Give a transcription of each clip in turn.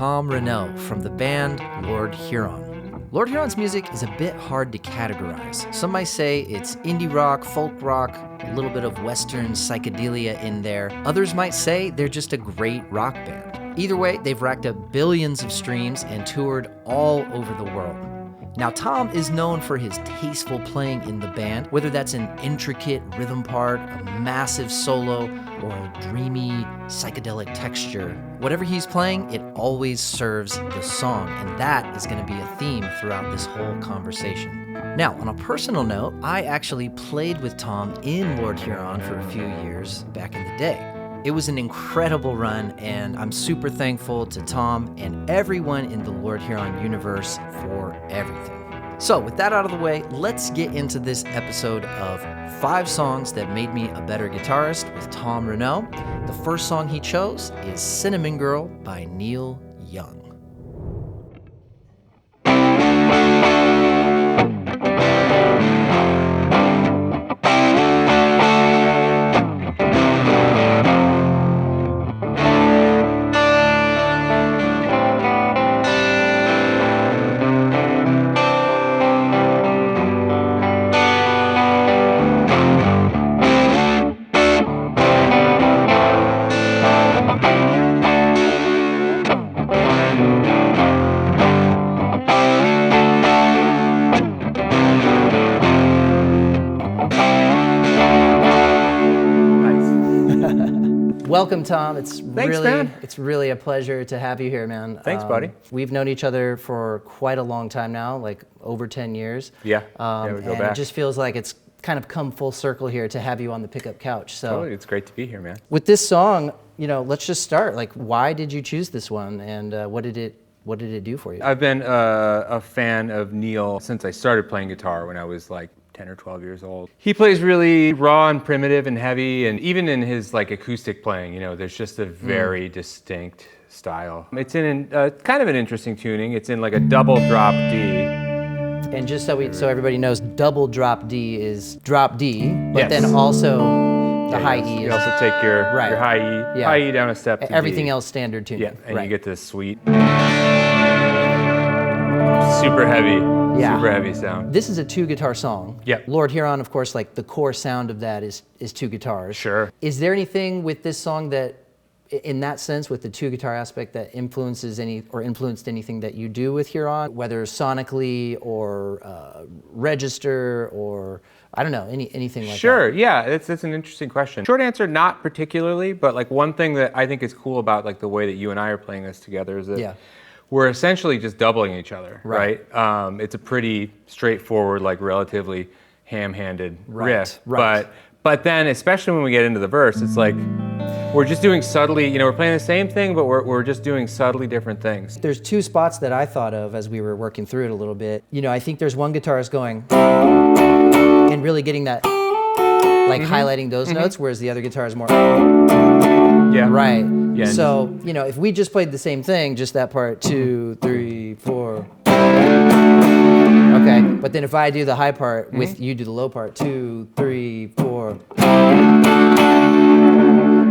Tom Renaud from the band Lord Huron. Lord Huron's music is a bit hard to categorize. Some might say it's indie rock, folk rock, a little bit of Western psychedelia in there. Others might say they're just a great rock band. Either way, they've racked up billions of streams and toured all over the world. Now, Tom is known for his tasteful playing in the band, whether that's an intricate rhythm part, a massive solo, or a dreamy psychedelic texture. Whatever he's playing, it always serves the song, and that is going to be a theme throughout this whole conversation. Now, on a personal note, I actually played with Tom in Lord Huron for a few years back in the day. It was an incredible run, and I'm super thankful to Tom and everyone in the Lord Huron universe for everything. So with that out of the way, let's get into this episode of 5 songs that made me a better guitarist with Tom Renaud. The first song he chose is Cinnamon Girl by Neil Young. Welcome, Tom. It's really a pleasure to have you here, man. Thanks, buddy. We've known each other for quite a long time now, like over 10 years. We go and back. It just feels like it's kind of come full circle here to have you on the pickup couch. So totally, it's great to be here, man. With this song, let's just start. Like, why did you choose this one, and what did it do for you? I've been a fan of Neil since I started playing guitar when I was like 10 or 12 years old. He plays really raw and primitive and heavy, and even in his like acoustic playing, there's just a very distinct style. It's in kind of an interesting tuning. It's in like a double drop D. And just so everybody knows, double drop D is drop D, but Yes. then also the high E. You also take your high E, high E down a step to everything D. else standard tuning. Yeah, and you get this sweet, super heavy. Yeah. Super heavy sound. This is a 2-guitar song. Yep. Lord Huron, of course, like the core sound of that is 2 guitars. Sure. Is there anything with this song that, in that sense, with the 2-guitar aspect, that influenced anything that you do with Huron, whether sonically or register or, I don't know, anything like that? Sure, yeah, that's an interesting question. Short answer, not particularly, but like one thing that I think is cool about like the way that you and I are playing this together is that we're essentially just doubling each other, right? It's a pretty straightforward, like relatively ham-handed riff. But then, especially when we get into the verse, it's like we're just doing subtly, we're playing the same thing, but we're just doing subtly different things. There's 2 spots that I thought of as we were working through it a little bit. I think there's one guitarist going and really getting that, like highlighting those notes, whereas the other guitar is more. Yeah. Right. Yeah. So, if we just played the same thing, just that part, 2, 3, 4. Okay. But then if I do the high part with you do the low part, 2, 3, 4.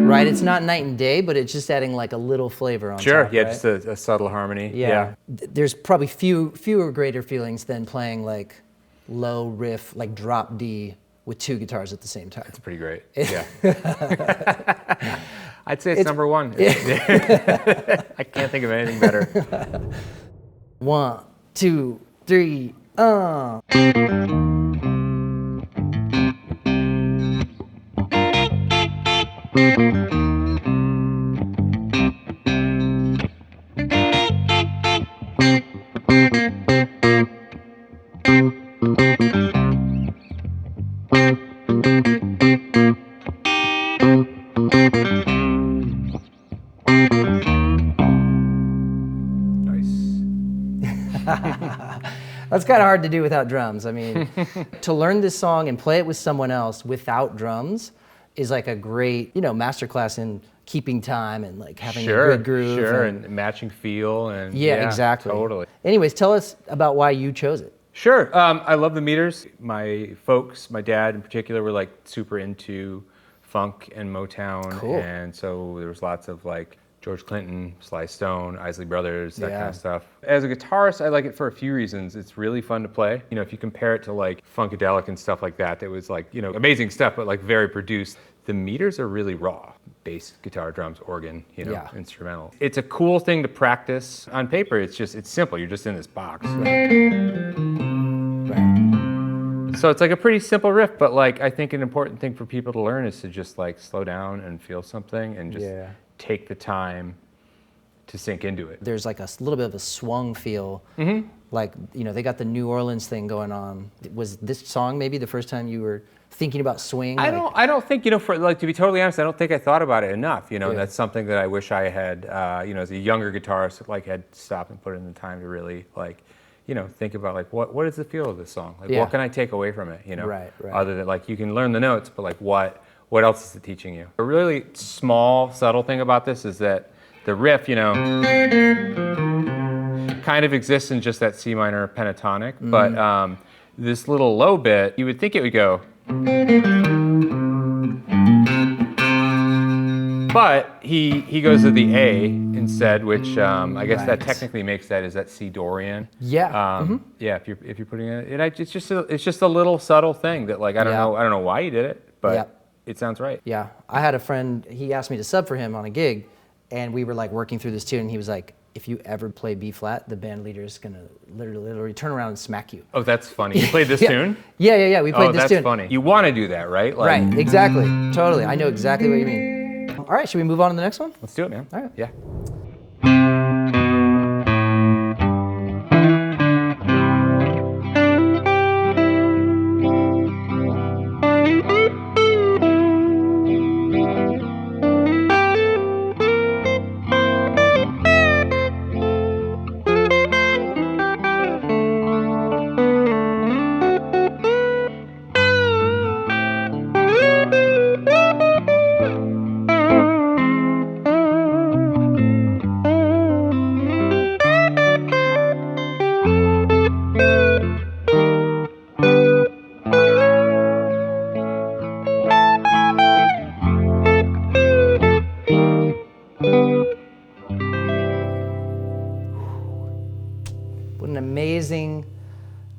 Right. It's not night and day, but it's just adding like a little flavor on top. Sure. Yeah. Right? Just a subtle harmony. Yeah. There's probably fewer greater feelings than playing like low riff, like drop D with 2 guitars at the same time. It's pretty great. Yeah. I'd say it's number 1. I can't think of anything better. 1, 2, 3, That's kind of hard to do without drums. I mean, to learn this song and play it with someone else without drums is like a great, masterclass in keeping time and like having a good groove. Sure, and matching feel. And yeah, exactly. Totally. Anyways, tell us about why you chose it. Sure. I love the meters. My folks, my dad in particular, were like super into funk and Motown. Cool. And so there was lots of like George Clinton, Sly Stone, Isley Brothers, that kind of stuff. As a guitarist, I like it for a few reasons. It's really fun to play. You know, if you compare it to like Funkadelic and stuff like that, that was like, you know, amazing stuff, but like very produced. The meters are really raw. Bass, guitar, drums, organ, you know, instrumental. It's a cool thing to practice. On paper, it's simple. You're just in this box. So it's like a pretty simple riff, but like I think an important thing for people to learn is to just like slow down and feel something and just take the time to sink into it. There's like a little bit of a swung feel. Like, you know, they got the New Orleans thing going on. Was this song maybe the first time you were thinking about swing? I don't think, you know, for like, to be totally honest, I don't think I thought about it enough. You know, that's something that I wish I had, you know, as a younger guitarist, like had stopped and put in the time to really like, you know, think about like, what is the feel of this song? Like, what can I take away from it? You know, other than like, you can learn the notes, but like what else is it teaching you? A really small, subtle thing about this is that the riff, you know, kind of exists in just that C minor pentatonic, but this little low bit, you would think it would go, but he goes to the A instead, which I guess that technically makes that C Dorian. Yeah. Yeah. If you're putting it, it's just a little subtle thing that like I don't know why he did it, but it sounds right. Yeah. I had a friend. He asked me to sub for him on a gig, and we were like working through this tune, and he was like, if you ever play B flat, the band leader is gonna literally turn around and smack you. Oh, that's funny. You played this tune? Yeah. We played this tune. Oh, that's funny. You want to do that, right? Like, right. Exactly. Totally. I know exactly what you mean. All right. Should we move on to the next one? Let's do it, man. All right. Yeah.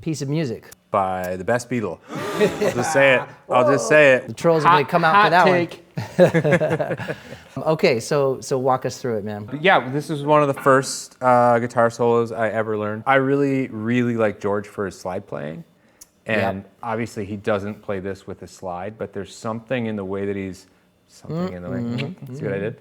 Piece of music by the best Beatle. I'll just say it. The trolls are going to come out for that one. Okay, so walk us through it, man. Yeah, this was one of the first guitar solos I ever learned. I really, really like George for his slide playing. And obviously he doesn't play this with a slide, but there's something in the way that he's, see what I did?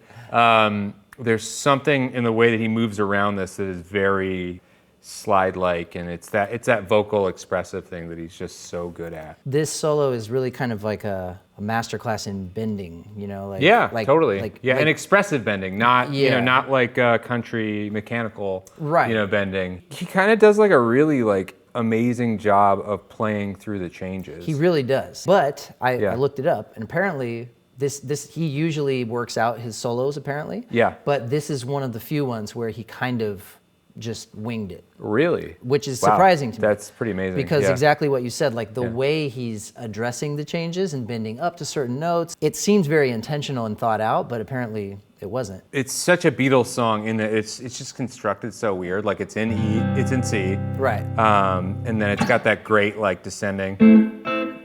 There's something in the way that he moves around this that is very slide-like, and it's that vocal expressive thing that he's just so good at. This solo is really kind of like a masterclass in bending, you know, like totally, and expressive bending, not you know, not like country mechanical, you know, bending. He kind of does like a really like amazing job of playing through the changes. He really does. But I looked it up, and apparently this he usually works out his solos apparently. Yeah. But this is one of the few ones where he kind of just winged it. Really? Which is surprising to me. That's pretty amazing. Because exactly what you said, like the way he's addressing the changes and bending up to certain notes, it seems very intentional and thought out, but apparently it wasn't. It's such a Beatles song in that it's just constructed so weird. Like it's in E, it's in C. Right. And then it's got that great like descending.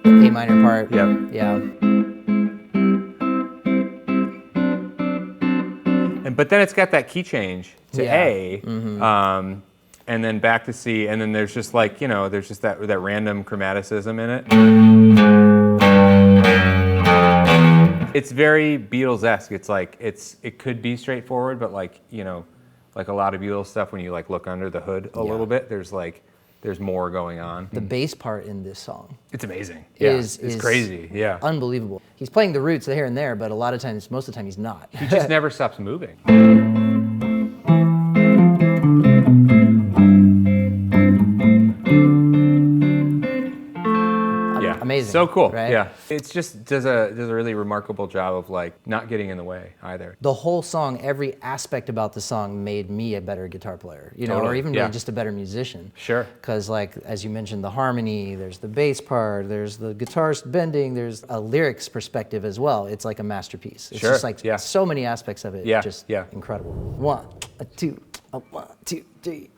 A minor part. Yep. Yeah. But then it's got that key change to A, and then back to C, and then there's just like, you know, there's just that random chromaticism in it. It's very Beatles-esque. It's like, it could be straightforward, but like, you know, like a lot of Beatles stuff, when you like look under the hood a little bit, there's more going on. The bass part in this song. It's amazing. It's crazy. Yeah. Unbelievable. He's playing the roots here and there, but a lot of times, most of the time he's not. He just never stops moving. Amazing. amazing. So cool. Right? Yeah. It's just does a really remarkable job of like not getting in the way either. The whole song, every aspect about the song made me a better guitar player, you know, or even really just a better musician. Sure. Because like, as you mentioned, the harmony, there's the bass part, there's the guitarist bending, there's a lyrics perspective as well. It's like a masterpiece. It's just like so many aspects of it. Just incredible. 1, 2, 1, 2, 3.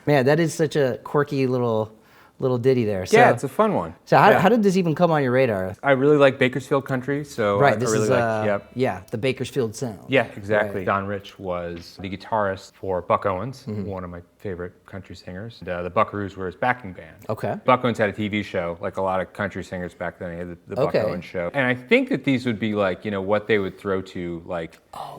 Man, that is such a quirky little ditty there. So, yeah, it's a fun one. So how did this even come on your radar? I really like Bakersfield country, so right, I this really is like, the Bakersfield sound. Yeah, exactly. Right. Don Rich was the guitarist for Buck Owens, one of my favorite country singers. The Buckaroos were his backing band. Okay. Buck Owens had a TV show, like a lot of country singers back then. He had the Buck Owens show. And I think that these would be like, you know, what they would throw to like,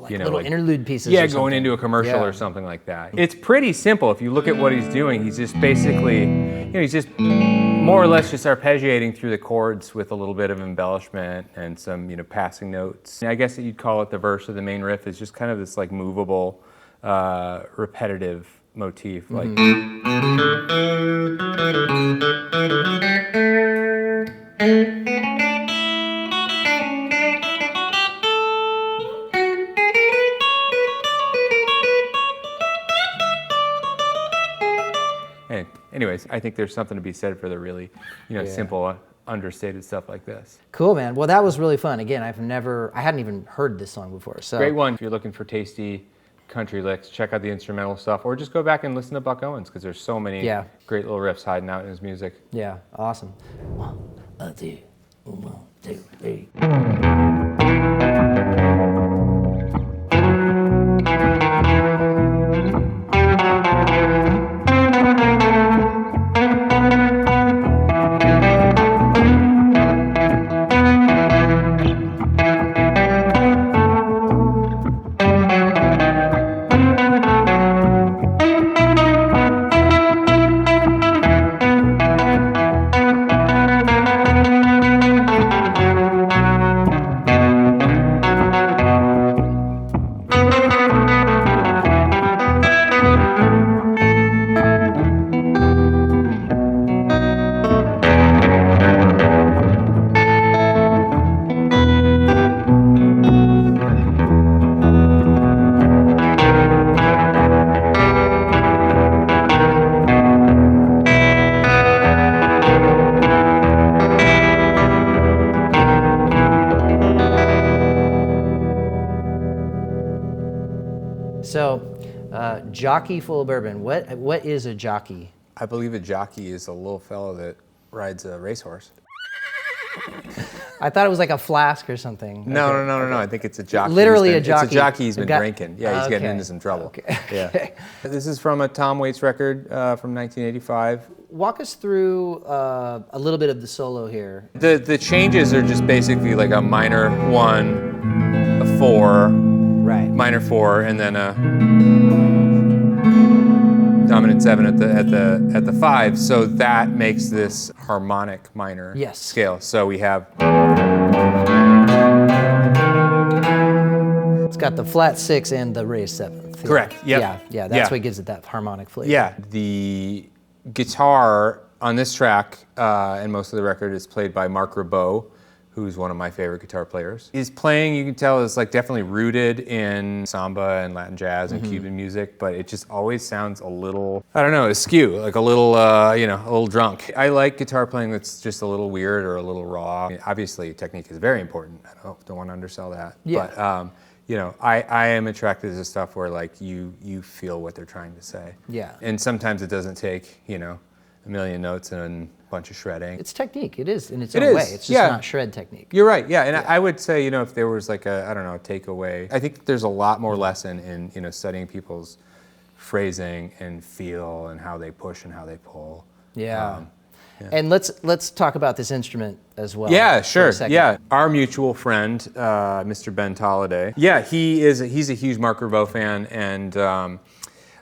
you know, little interlude pieces. Yeah, going into a commercial or something like that. It's pretty simple. If you look at what he's doing, he's just basically, you know, he's just more or less just arpeggiating through the chords with a little bit of embellishment and some, you know, passing notes. I guess that you'd call it the verse or the main riff is just kind of this like movable, repetitive motif. Like. Anyways, I think there's something to be said for the really, you know, simple, understated stuff like this. Cool, man. Well, that was really fun. Again, I hadn't even heard this song before. So great one. If you're looking for tasty country licks, check out the instrumental stuff, or just go back and listen to Buck Owens because there's so many great little riffs hiding out in his music. Yeah, awesome. 1, 2, 1, 2, 3. So, jockey full of bourbon. What is a jockey? I believe a jockey is a little fellow that rides a racehorse. I thought it was like a flask or something. No. I think it's a jockey. Literally a jockey. It's a jockey he's been drinking. Yeah, he's getting into some trouble. Okay. Yeah. This is from a Tom Waits record from 1985. Walk us through a little bit of the solo here. The changes are just basically like a minor 1, a 4, minor 4, and then a dominant 7 at the 5. So that makes this harmonic minor scale. So we have. It's got the flat 6 and the raised 7th. Correct. Yep. Yeah. That's what gives it that harmonic flavor. Yeah. The guitar on this track and most of the record is played by Mark Ribot, who's one of my favorite guitar players. His playing, you can tell, is like definitely rooted in samba and Latin jazz and Cuban music, but it just always sounds a little, I don't know, askew, like a little, you know, a little drunk. I like guitar playing that's just a little weird or a little raw. I mean, obviously, technique is very important. I don't want to undersell that. Yeah. But, you know, I am attracted to stuff where like you feel what they're trying to say. Yeah. And sometimes it doesn't take, you know, a million notes and a bunch of shredding. It's technique. It is in its own way. It's just not shred technique. You're right. Yeah, and I would say, you know, if there was like a, I don't know, a takeaway, I think there's a lot more lesson in, you know, studying people's phrasing and feel and how they push and how they pull. Yeah. And let's talk about this instrument as well. Yeah, sure. Yeah, our mutual friend, Mr. Ben Tolliday. Yeah, he's a huge Mark Ribot fan, and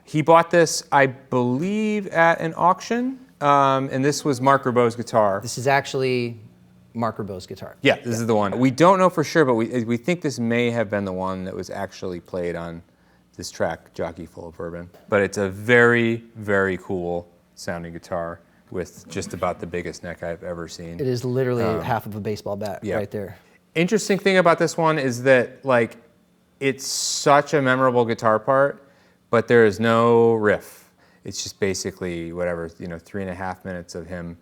he bought this, I believe, at an auction. And this was Mark Ribot's guitar. This is actually Mark Ribot's guitar. Yeah, this is the one. We don't know for sure, but we think this may have been the one that was actually played on this track, Jockey Full of Bourbon. But it's a very, very cool sounding guitar with just about the biggest neck I've ever seen. It is literally half of a baseball bat right there. Interesting thing about this one is that like it's such a memorable guitar part, but there is no riff. It's just basically whatever, you know, 3.5 minutes of him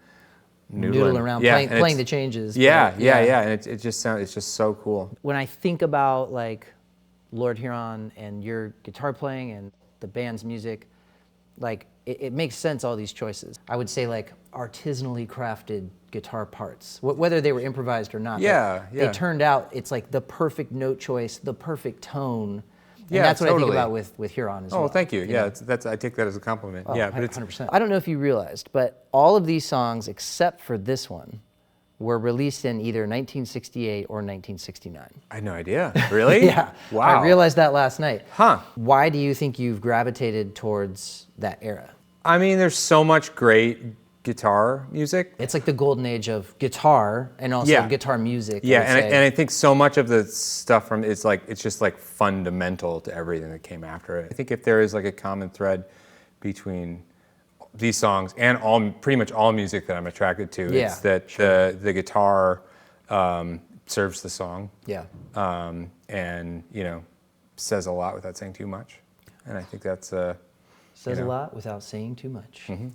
noodling around, playing the changes. Yeah, and it just sounds, it's just so cool. When I think about like Lord Huron and your guitar playing and the band's music, like it makes sense, all these choices. I would say like artisanally crafted guitar parts, whether they were improvised or not. They turned out, it's like the perfect note choice, the perfect tone. And that's what I think about with Huron as well. Oh, thank you. Yeah, I take that as a compliment. Oh, yeah, but 100%. I don't know if you realized, but all of these songs, except for this one, were released in either 1968 or 1969. I had no idea. Really? Yeah. Wow. I realized that last night. Huh. Why do you think you've gravitated towards that era? I mean, there's so much great guitar music. It's like the golden age of guitar and also guitar music. Yeah, and I think so much of the stuff from it's just like fundamental to everything that came after it. I think if there is like a common thread between these songs and pretty much all music that I'm attracted to, it's that the guitar serves the song. Yeah. And you know, says a lot without saying too much. And I think that's says a lot without saying too much. Mm-hmm.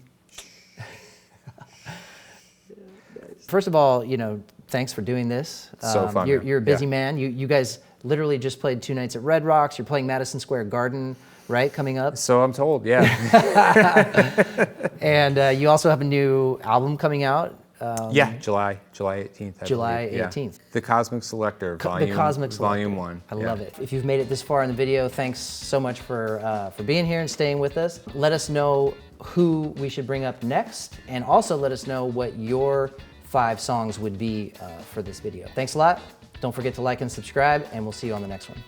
First of all, you know, thanks for doing this. So fun. You're a busy man. You guys literally just played 2 nights at Red Rocks. You're playing Madison Square Garden, right, coming up? So I'm told, yeah. And you also have a new album coming out. July 18th. July 18th. The Cosmic Selector, Volume 1. I love it. If you've made it this far in the video, thanks so much for being here and staying with us. Let us know who we should bring up next, and also let us know what your 5 songs would be for this video. Thanks a lot. Don't forget to like and subscribe, and we'll see you on the next one.